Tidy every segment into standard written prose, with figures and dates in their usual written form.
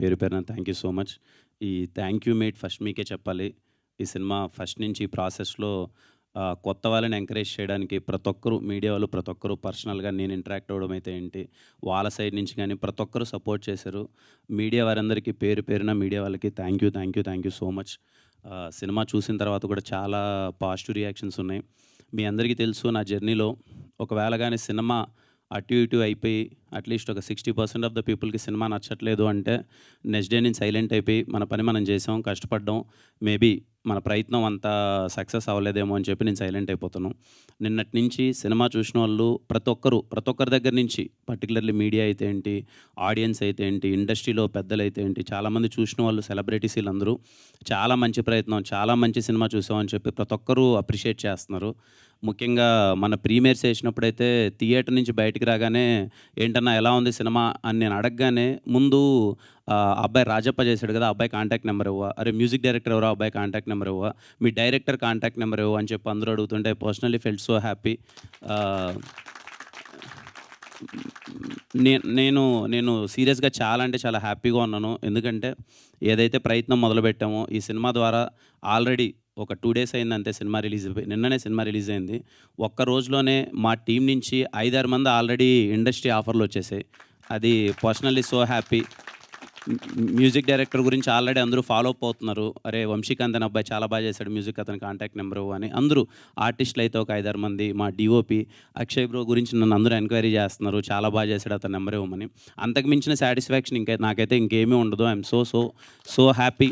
పేరు పేరున thank you so much. ఈ థ్యాంక్ యూ మేట్ ఫస్ట్ మీకే చెప్పాలి. ఈ సినిమా ఫస్ట్ నుంచి ఈ ప్రాసెస్‌లో కొత్త వాళ్ళని ఎంకరేజ్ చేయడానికి ప్రతి ఒక్కరు మీడియా వాళ్ళు ప్రతి ఒక్కరు పర్సనల్‌గా నేను ఇంటరాక్ట్ అవ్వడం అయితే ఏంటి, వాళ్ళ సైడ్ నుంచి గానీ ప్రతి ఒక్కరు సపోర్ట్ చేశారు. మీడియా వారందరికీ పేరు పేరున మీడియా వాళ్ళకి thank you, thank you, thank you so much. Cinema చూసిన తర్వాత కూడా చాలా పాజిటివ్ రియాక్షన్స్ ఉన్నాయి. మీ అందరికీ తెలుసు నా జర్నీలో ఒకవేళ గాని సినిమా అటు ఇటు అయిపోయి అట్లీస్ట్ ఒక 60% ఆఫ్ ద పీపుల్‌కి సినిమా నచ్చట్లేదు అంటే, నెక్స్ట్ డే నేను సైలెంట్ అయిపోయి మన పని మనం చేసాం, కష్టపడ్డాం. మేబీ మన ప్రయత్నం అంత సక్సెస్ అవ్వలేదేమో అని చెప్పి నేను సైలెంట్ అయిపోతాను. నిన్నటి నుంచి సినిమా చూసిన వాళ్ళు ప్రతి ఒక్కరి దగ్గర నుంచి పర్టికులర్లీ మీడియా అయితే ఏంటి, ఆడియన్స్ అయితే ఏంటి, ఇండస్ట్రీలో పెద్దలైతే ఏంటి, చాలామంది చూసిన వాళ్ళు సెలబ్రిటీస్ వీళ్ళందరూ చాలా మంచి ప్రయత్నం, చాలా మంచి సినిమా చూసామని చెప్పి ప్రతి ఒక్కరు అప్రిషియేట్ చేస్తున్నారు. ముఖ్యంగా మన ప్రీమియర్స్ వేసినప్పుడైతే థియేటర్ నుంచి బయటికి రాగానే ఏంటన్నా ఎలా ఉంది సినిమా అని నేను అడగగానే ముందు అబ్బాయి రాజప్ప చేశాడు కదా, అబ్బాయి కాంటాక్ట్ నెంబర్ ఇవ్వ, అరే మ్యూజిక్ డైరెక్టర్ ఎవరో అబ్బాయి కాంటాక్ట్ నెంబర్ ఇవ్వ, మీ డైరెక్టర్ కాంటాక్ట్ నెంబర్ ఇవ్వ అని చెప్పి అందరూ అడుగుతుంటే పర్సనలీ ఫెల్ట్ సో హ్యాపీ. నేను నేను సీరియస్‌గా చాలా అంటే చాలా హ్యాపీగా ఉన్నాను. ఎందుకంటే ఏదైతే ప్రయత్నం మొదలుపెట్టామో ఈ సినిమా ద్వారా ఆల్రెడీ ఒక 2 డేస్ అయింది అంతే సినిమా రిలీజ్ అయిపోయి. నిన్ననే సినిమా రిలీజ్ అయింది. ఒక్క రోజులోనే మా టీం నుంచి 5, 6 మంది ఆల్రెడీ ఇండస్ట్రీ ఆఫర్‌లు వచ్చేసాయి. అది personally so happy. Music director గురించి ఆల్రెడీ అందరూ ఫాలో అప్ అవుతున్నారు. అరే వంశీకాంత్ అనే అబ్బాయి చాలా బాగా చేశాడు మ్యూజిక్, అతని కాంటాక్ట్ నెంబర్ ఇవ్వు అని అందరూ ఆర్టిస్టులు అయితే ఒక 5, 6 మంది. మా డీఓపీ అక్షయ్ బ్రో గురించి నన్ను అందరూ ఎంక్వైరీ చేస్తున్నారు, చాలా బాగా చేశాడు అతని నెంబర్ ఇవ్వమని. అంతకు మించిన సాటిస్ఫాక్షన్ నాకైతే ఇంకేమీ ఉండదు. I'm so happy.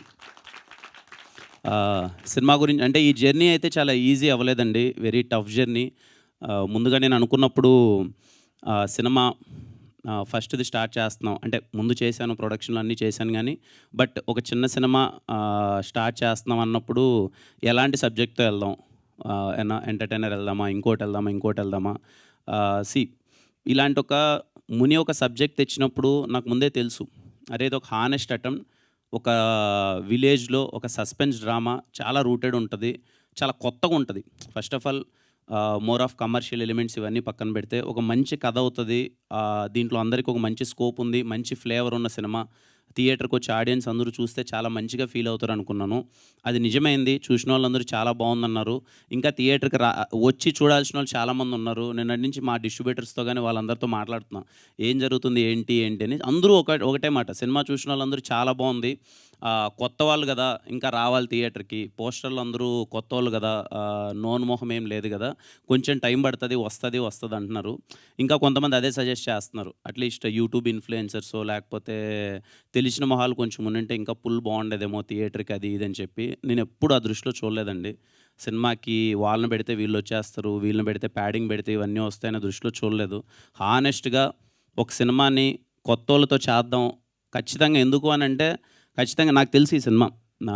సినిమా గురించి అంటే ఈ జర్నీ అయితే చాలా ఈజీ అవ్వలేదండి. Very tough journey. ముందుగా నేను అనుకున్నప్పుడు సినిమా ఫస్ట్‌ది స్టార్ట్ చేస్తున్నాం అంటే ముందు చేశాను, ప్రొడక్షన్‌లు అన్నీ చేశాను గానీ, బట్ ఒక చిన్న సినిమా స్టార్ట్ చేస్తున్నాం అన్నప్పుడు ఎలాంటి సబ్జెక్ట్‌తో వెళ్దాం? ఎంటర్‌టైనర్ వెళ్దామా? ఇంకోటి వెళ్దామా? సీ ఇలాంటి ఒక సబ్జెక్ట్ తెచ్చినప్పుడు నాకు ముందే తెలుసు. అరే ఇది ఒక హానెస్ట్ అటెంప్ట్. ఒక విలేజ్‌లో ఒక సస్పెన్స్ డ్రామా చాలా రూటెడ్ ఉంటది. చాలా కొత్తగా ఉంటది. First of all more of commercial elements ఇవన్నీ పక్కన పెడితే ఒక మంచి కథ అవుతది. దీంట్లో అందరికి ఒక మంచి స్కోప్ ఉంది. మంచి ఫ్లేవర్ ఉన్న సినిమా. థియేటర్‌కి వచ్చి ఆడియన్స్ అందరూ చూస్తే చాలా మంచిగా ఫీల్ అవుతారు అనుకున్నాను. అది నిజమైంది. చూసిన వాళ్ళందరూ చాలా బావుందన్నారు. ఇంకా థియేటర్‌కి వచ్చి చూడాల్సిన వాళ్ళు చాలామంది ఉన్నారు. నిన్నటి నుంచి మా డిస్ట్రిబ్యూటర్స్‌తో గాని వాళ్ళందరితో మాట్లాడుతున్నా. ఏం జరుగుతుంది? ఏంటి అని. అందరూ ఒకటే మాట. సినిమా చూసిన వాళ్ళందరూ చాలా బావుంది. కొత్త వాళ్ళు గదా! ఇంకా రావాలి థియేటర్‌కి. పోస్టర్‌లు అందరూ కొత్తోళ్ళు గదా! నోన్ మొహం ఏం లేదు గదా! కొంచెం టైం పడతది, వస్తది అంటున్నారు. ఇంకా కొంతమంది అదే సజెస్ట్ చేస్తున్నారు. అట్‌లీస్ట్ యూట్యూబ్ ఇన్‌ఫ్లుయెన్సర్సో లేకపోతే తెలిసిన మొహాలు కొంచెం ఉండుంటే ఇంకా బాగుండేదేమో థియేటర్‌కి అది ఇది అని చెప్పి. నేనెప్పుడు ఆ దృష్టిలో చూడలేదండి. సినిమాకి వాళ్ళని పెడితే వీళ్ళొచ్చేస్తారు, వీళ్ళని పెడితే ప్యాడింగ్ పెడితే ఇవన్నీ వస్తాయనే దృష్టిలో చూడలేదు. హానెస్ట్‌గా ఒక సినిమాని కొత్తోళ్ళతో చేద్దాం ఖచ్చితంగా. ఎందుకు అనంటే ఖచ్చితంగా నాకు తెలుసు ఈ సినిమా.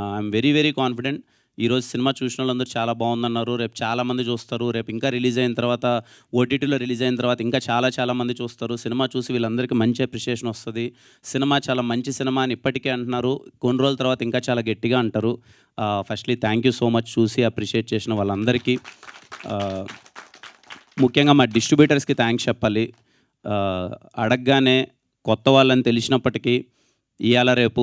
I'm very confident. ఈరోజు సినిమా చూసినోళ్ళందరూ చాలా బాగుందన్నారు. రేపు చాలామంది చూస్తారు. రేపు ఇంకా రిలీజ్ అయిన తర్వాత ఓటీటీలో రిలీజ్ అయిన తర్వాత ఇంకా చాలా మంది చూస్తారు. సినిమా చూసి వీళ్ళందరికీ మంచి అప్రిషియేషన్ వస్తది. సినిమా చాలా మంచి సినిమా అని ఇప్పటికే అంటున్నారు. కొన్ని రోజుల తర్వాత ఇంకా చాలా గట్టిగా అంటారు. Firstly thank you so much చూసి అప్రిషియేట్ చేసిన వాళ్ళందరికీ. ముఖ్యంగా మా డిస్ట్రిబ్యూటర్స్‌కి థ్యాంక్స్ చెప్పాలి. అడగగానే కొత్త వాళ్ళని తెలిసినప్పటికీ ఇయాల రేపు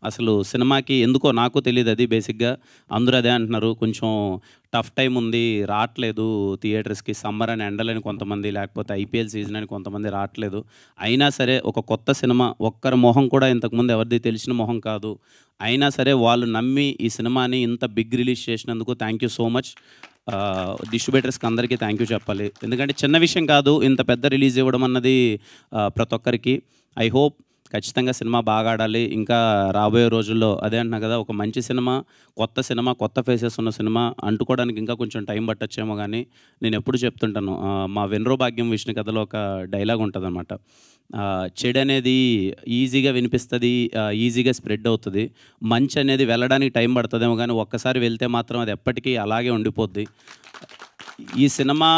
అసలు సినిమాకి ఎందుకో నాకు తెలీదది బేసిక్‌గా. అందరూ అదే అంటున్నారు. కొంచెం టఫ్ టైమ్ ఉంది. రాట్లేదు థియేటర్స్‌కి. సమ్మర్ అని ఎండలని కొంతమంది, లేకపోతే ఐపీఎల్ సీజన్ అని కొంతమంది రాట్లేదు. అయినా సరే ఒక కొత్త సినిమా, ఒక్కరి మొహం కూడా ఇంతకుముందు ఎవరిది తెలిసిన మొహం కాదు. అయినా సరే వాళ్ళు నమ్మి ఈ సినిమాని ఇంత బిగ్ రిలీజ్ చేసినందుకు థ్యాంక్ యూ సో మచ్. డిస్ట్రిబ్యూటర్స్‌కి అందరికీ థ్యాంక్ యూ చెప్పాలి. ఎందుకంటే చిన్న విషయం కాదు ఇంత పెద్ద రిలీజ్ ఇవ్వడం అన్నది ప్రతి ఒక్కరికి. ఐ హోప్ ఖచ్చితంగా సినిమా బాగా ఆడాలి. ఇంకా రాబోయే రోజుల్లో అదే అంటున్నా కదా, ఒక మంచి సినిమా, కొత్త ఫేసెస్ ఉన్న సినిమా అంటుకోవడానికి ఇంకా కొంచెం టైం పట్టొచ్చేమో గానీ, నేనెప్పుడు చెప్తుంటాను. మా 'వెన్రో భాగ్యం విష్ణు' కథలో ఒక డైలాగ్ ఉంటదనమాట. చెడనేది ఈజీగా వినిపిస్తది. ఈజీగా స్ప్రెడ్ అవుతది. మంచనేది వెళ్ళడానికి టైం పడతదేమో గానీ, ఒక్కసారి వెళ్తే మాత్రం అది ఎప్పటికీ అలాగే ఉండిపోద్ది. ఈ సినిమా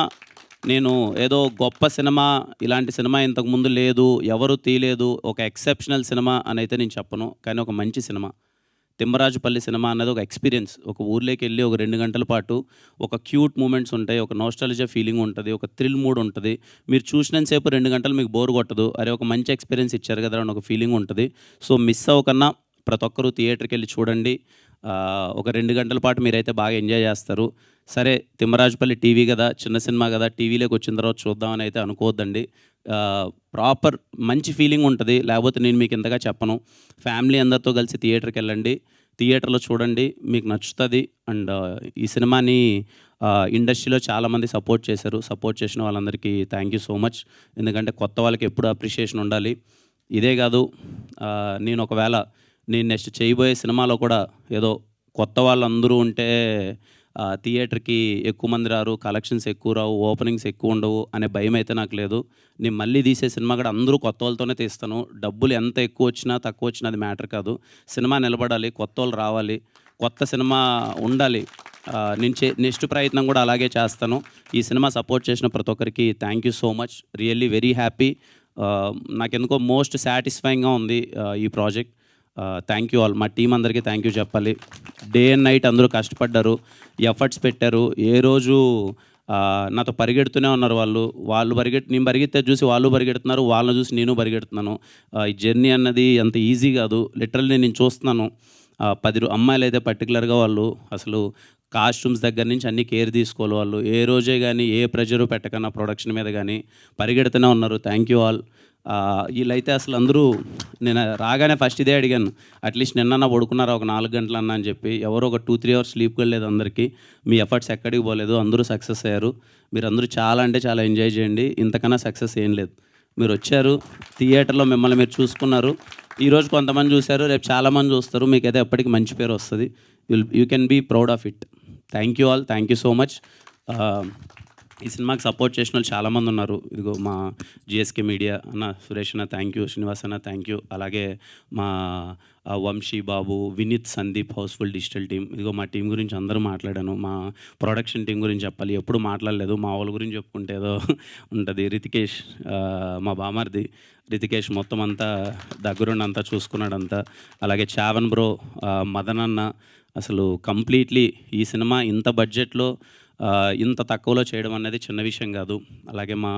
నేను ఏదో గొప్ప సినిమా, ఇలాంటి సినిమా ఇంతకుముందు లేదు, ఎవరు తీయలేదు, ఒక ఎక్సెప్షనల్ సినిమా అనైతే నేను చెప్పను. కానీ ఒక మంచి సినిమా. తిమ్మరాజుపల్లి సినిమా అన్నది ఒక ఎక్స్పీరియన్స్. ఒక ఊర్లోకి వెళ్ళి ఒక 2 గంటల పాటు ఒక క్యూట్ మూమెంట్స్ ఉంటాయి, ఒక నోస్టాల్జియా ఫీలింగ్ ఉంటుంది, ఒక థ్రిల్ మూడ్ ఉంటుంది. మీరు చూసినంత సేపు 2 గంటలు మీకు బోర్ కొట్టదు. అరే ఒక మంచి ఎక్స్పీరియన్స్ ఇచ్చారు కదా అని ఒక ఫీలింగ్ ఉంటుంది. సో మిస్ అవ్వకన్నా ప్రతి ఒక్కరూ థియేటర్కి వెళ్ళి చూడండి. ఒక 2 గంటల పాటు మీరైతే బాగా ఎంజాయ్ చేస్తారు. సరే తిమ్మరాజుపల్లి టీవీ కదా, చిన్న సినిమా కదా, టీవీలోకి వచ్చిన తర్వాత చూద్దామని అయితే అనుకోవద్దండి. ప్రాపర్ మంచి ఫీలింగ్ ఉంటుంది. లేకపోతే నేను మీకు ఇంతగా చెప్పను. ఫ్యామిలీ అందరితో కలిసి థియేటర్కి వెళ్ళండి, థియేటర్లో చూడండి, మీకు నచ్చుతుంది. అండ్ ఈ సినిమాని ఇండస్ట్రీలో చాలామంది సపోర్ట్ చేశారు. సపోర్ట్ చేసిన వాళ్ళందరికీ థ్యాంక్ యూ సో మచ్. ఎందుకంటే కొత్త వాళ్ళకి ఎప్పుడు అప్రిషియేషన్ ఉండాలి. ఇదే కాదు, నేను నెక్స్ట్ చేయబోయే సినిమాలో కూడా ఏదో కొత్త వాళ్ళందరూ ఉంటే థియేటర్కి ఎక్కువ మంది రారు, కలెక్షన్స్ ఎక్కువ రావు, ఓపెనింగ్స్ ఎక్కువ ఉండవు అనే భయం అయితే నాకు లేదు. నేను మళ్ళీ తీసే సినిమా కూడా అందరూ కొత్త వాళ్ళతోనే తీస్తాను. డబ్బులు ఎంత ఎక్కువ వచ్చినా తక్కువ వచ్చినా అది మ్యాటర్ కాదు. సినిమా నిలబడాలి, కొత్త వాళ్ళు రావాలి, కొత్త సినిమా ఉండాలి. నేను నెక్స్ట్ ప్రయత్నం కూడా అలాగే చేస్తాను. ఈ సినిమా సపోర్ట్ చేసిన ప్రతి ఒక్కరికి thank you so much. Really very happy. నాకెందుకో మోస్ట్ సాటిస్ఫైయింగ్గా ఉంది ఈ ప్రాజెక్ట్. Thank you all. మా టీం అందరికీ థ్యాంక్ యూ చెప్పాలి. డే అండ్ నైట్ అందరూ కష్టపడ్డారు, ఎఫర్ట్స్ పెట్టారు. ఏ రోజు నాతో పరిగెడుతూనే ఉన్నారు. నేను పరిగెత్తే చూసి వాళ్ళు పరిగెడుతున్నారు, వాళ్ళని చూసి నేను పరిగెడుతున్నాను. ఈ జర్నీ అన్నది అంత ఈజీ కాదు. లిటరల్లీ నేను చూస్తున్నాను. 10 అమ్మాయిలు అయితే పర్టికులర్గా వాళ్ళు అసలు కాస్ట్యూమ్స్ దగ్గర నుంచి అన్ని కేర్ తీసుకోవాలి. వాళ్ళు ఏ రోజే కానీ ఏ ప్రెజరు పెట్టకన్నా ప్రొడక్షన్ మీద కానీ పరిగెడుతూనే ఉన్నారు. Thank you all. వీళ్ళైతే అసలు అందరూ నేను రాగానే ఫస్ట్ ఇదే అడిగాను, అట్లీస్ట్ నిన్న పడుకున్నారా ఒక 4 గంటలన్నా అని చెప్పి. ఎవరో ఒక 2-3 అవర్స్ స్లీప్ కూడా లేదు అందరికీ. మీ ఎఫర్ట్స్ ఎక్కడికి పోలేదు, అందరూ సక్సెస్ అయ్యారు. మీరందరూ చాలా అంటే చాలా ఎంజాయ్ చేయండి. ఇంతకన్నా సక్సెస్ ఏం లేదు. మీరు వచ్చారు, థియేటర్లో మిమ్మల్ని మీరు చూసుకున్నారు. ఈరోజు కొంతమంది చూశారు, రేపు చాలామంది చూస్తారు. మీకైతే ఎప్పటికీ మంచి పేరు వస్తుంది. You can be proud of it. Thank you all. Thank you so much. ఈ సినిమాకి సపోర్ట్ చేసిన వాళ్ళు చాలామంది ఉన్నారు. ఇదిగో మా జిఎస్కే మీడియా అన్న, సురేష్ అన్న థ్యాంక్ యూ, శ్రీనివాస్ అన్న థ్యాంక్ యూ, అలాగే మా Vamsi Babu, Vineeth, Sandeep, housefull digital team. ఇదిగో మా టీం గురించి అందరూ మాట్లాడాను. మా ప్రొడక్షన్ టీం గురించి చెప్పాలి, ఎప్పుడు మాట్లాడలేదు. మా వాళ్ళ గురించి చెప్పుకుంటే ఏదో ఉంటుంది. రితికేష్, మా బామర్ది రితికేష్ మొత్తం అంతా దగ్గరుండి అంతా చూసుకున్నాడంతా. అలాగే చావన్ బ్రో, మదన్ అన్న, అసలు కంప్లీట్లీ ఈ సినిమా ఇంత బడ్జెట్లో ఇంత తక్కువలో చేయడం అనేది చిన్న విషయం కాదు. అలాగే మా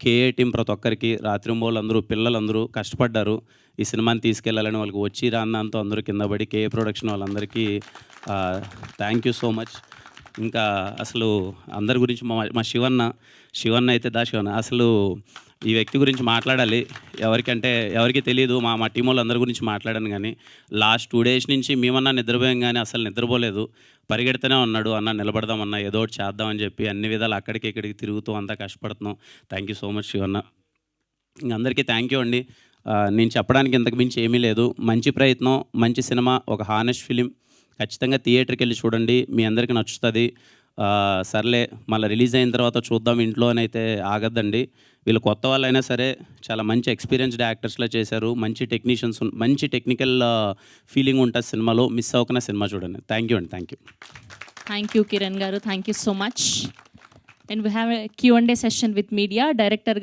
కేఏ టీం ప్రతి ఒక్కరికి, రాత్రింబోళ్ళందరూ, పిల్లలందరూ కష్టపడ్డారు ఈ సినిమాని తీసుకెళ్లాలని. వాళ్ళకి వచ్చి రాన్నంతో అందరూ కింద పడి కేఏ ప్రొడక్షన్ వాళ్ళందరికీ థ్యాంక్ యూ సో మచ్. ఇంకా అసలు అందరి గురించి మా శివన్న అయితే శివన్న అసలు ఈ వ్యక్తి గురించి మాట్లాడాలి. ఎవరికి తెలియదు. మా టీం వాళ్ళు అందరి గురించి మాట్లాడాను. కానీ లాస్ట్ 2 days నుంచి మేమన్నా నిద్రపోయాం, కానీ అసలు నిద్రపోలేదు. పరిగెడుతూనే ఉన్నాడు, అన్న నిలబడదామన్నా, ఏదో ఒకటి చేద్దామని చెప్పి అన్ని విధాలు అక్కడికి ఇక్కడికి తిరుగుతూ అంతా కష్టపడుతున్నాం. Thank you so much Shivanna. అందరికీ థ్యాంక్ యూ అండి. నేను చెప్పడానికి ఇంతకు మించి ఏమీ లేదు. మంచి ప్రయత్నం, మంచి సినిమా, ఒక హానెస్ట్ ఫిలిం. ఖచ్చితంగా థియేటర్కి వెళ్ళి చూడండి, మీ అందరికీ నచ్చుతుంది. సర్లే మళ్ళీ రిలీజ్ అయిన తర్వాత చూద్దాం ఇంట్లో అని అయితే ఆగద్దండి. వీళ్ళు కొత్త వాళ్ళైనా సరే చాలా మంచి ఎక్స్పీరియన్స్డ్ యాక్టర్స్లో చేశారు. మంచి టెక్నీషియన్స్, మంచి టెక్నికల్ ఫీలింగ్ ఉంటుంది సినిమాలో. మిస్ అవ్వకుండా సినిమా చూడండి. థ్యాంక్ యూ అండి. Thank you. Thank you Kiran garu. Thank you so much. And we have a Q&A session with media. Director